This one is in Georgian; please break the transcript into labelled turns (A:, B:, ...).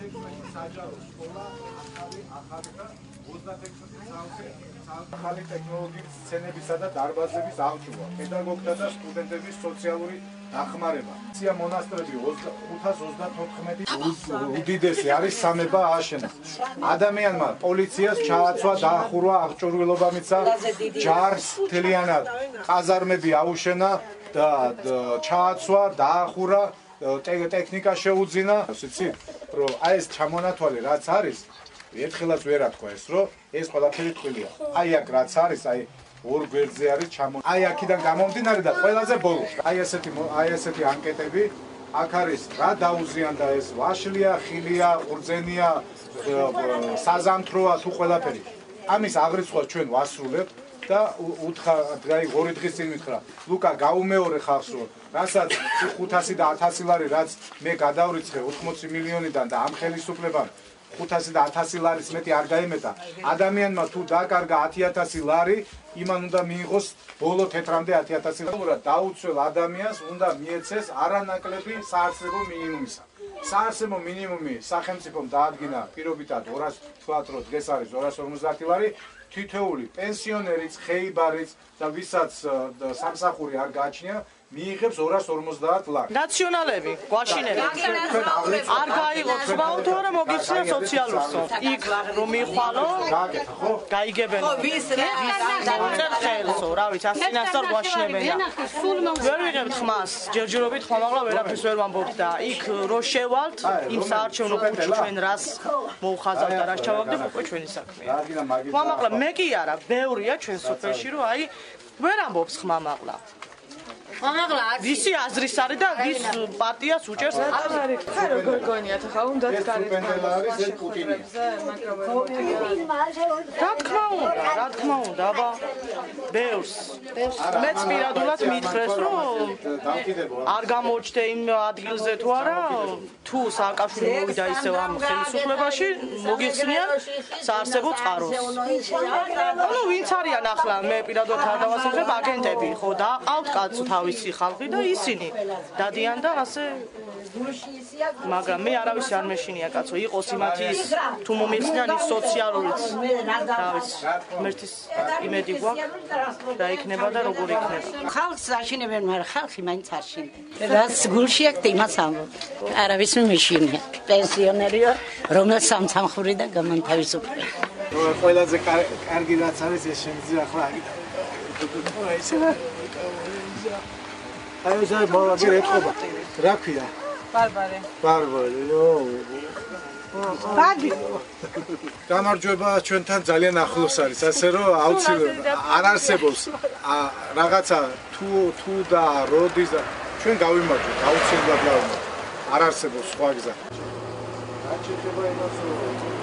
A: საჯარო სკოლა ახალი და 36 ახალი ტექნოლოგიის სცენებისა და დარბაზების აღჭურვა, პედაგოგთა და სტუდენტების სოციალური დახმარება. სია მონასტრები 534 უდიდესი არის სამება ააშენა. ადამიანმა პოლიციას ჩააცვა, დაახურვა აღჭურვილობამიცა ჯარს მთლიანად ყაზარმები აუშენა და ჩააცვა, დაახურა ტექნიკა შეუძინა, ვიცი, რომ აი ეს ჩამონათვალი რაც არის, ერთხელაც ვერ ათქვა ეს, რომ ეს ყველაფერი ტყილია. აი აქ რაც არის, აი ორ გვერდზე არის ჩამო. აი აქიდან გამომდინარე და ყველაზე ბოლო. აი ესეთი ანკეტები აქ არის რა დაუზიანდა ეს ვაშლია, ხილია, ყურძენია, საზამთროა თუ ყველაფერი. ამის აღრიცხვას ჩვენ ვასრულებთ. და უთხრა, აი 2 დღის წინ მითხრა, ლუკა გაუმეორე ხალხს, რომ რასაც 500 და 1000 ლარი, რაც მე გადავრიცხე 80 მილიონიდან და ამ ხელისუფლებამ 500 და 1000 ლარის მეტი არ გაიმეტა. ადამიანმა თუ დაკარგა 10000 ლარი, იმან უნდა მიიღოს ბოლო თეთრამდე 10000 ლარი. დაუცველ ადამიანს უნდა მიეცეს არანაკლები საარსებო მინიმუმისა. საარსებო მინიმუმი სახელმწიფომ დაადგინა პირობითად 200 თქვათ, რომ დღეს არის 250 ლარი. თითოეული პენსიონერიც, ხეიბარიც და ვისაც სამსახური არ გააჩნია, მიიღებს 250 ლარი.
B: ნაციონალები, გვაშინები. არ გაიღოთ ხმაურთ, რომ მოგიხსნა სოციალურს. იქ რომ მიხვალო, გაიგებენ. დაუწერ ხელსო, რა ვიცი, ასინასწორ გვაშინებენ და ვერ ვიღებთ ხმას, ჯერჯერობით ხმა, მაგრამ ვერაფერს ვერ ვამბობთ და იქ რო შევალთ, იმ საარჩევნო კუჩში ჩვენ რას მოუხაზავთ და რას ჩავაგდებ, უკვე ჩვენი საქმეა. ხმა, მაგრამ მე კი არა, ბევრია ჩვენ სოფელში, რომ აი ვერ ამბობს ხმა, მაგრამ ვისი აზრის არის და ვის პარტიას უჭერს?
C: ხა როგორ გონიათ ხა უნდა
A: გარეთ
B: რა თქმა უნდა, აბა ბევრს. მეც პირადულად მითხრეს, რომ არ გამოჩნდე იმ ადგილზე თუ არა, თუ სააკაშვილი მოვიდა ისევ ამ ხელისუფლებაში, მოგიხსნიან საარსებო წყაროს. ანუ ვინც არიან ახლა, მე პირადად არ დავასახებ აგენტები, ხო, და აყავთ კაცო თავისი ხალხი და ისინი დადიან და ასე მაგრამ მე არავის არ მეშინია კაცო იყოს იმათი ის თუ მომიხსნიან ის სოციალურიც რა ვიცი მერტის იმედი გვაქვს და იქნება და როგორ იქნება
D: ხალხს აშინებენ მაგრამ ხალხი მაინც არ შინდება რაც გულში აქვს იმას ამბობ არავის მეშინია პენსიონერი ვარ რომელიც სამსახური და გამანთავისუფლება
A: ყველაზე კარგი რაც არის ეს შემიძლია ახლა აგიტა აი ეს მოვაგე ეთყობა რა ქვია ბარბარე
C: ბაგი
A: გამარჯვება ჩვენთან ძალიან ახლოს არის ასე რომ აუცილებლად არ არსებობს რაღაცა თუ და როდის და ჩვენ გავიმარჯვებთ აუცილებლად არ არსებობს სხვა გზა რა შეიძლება იმას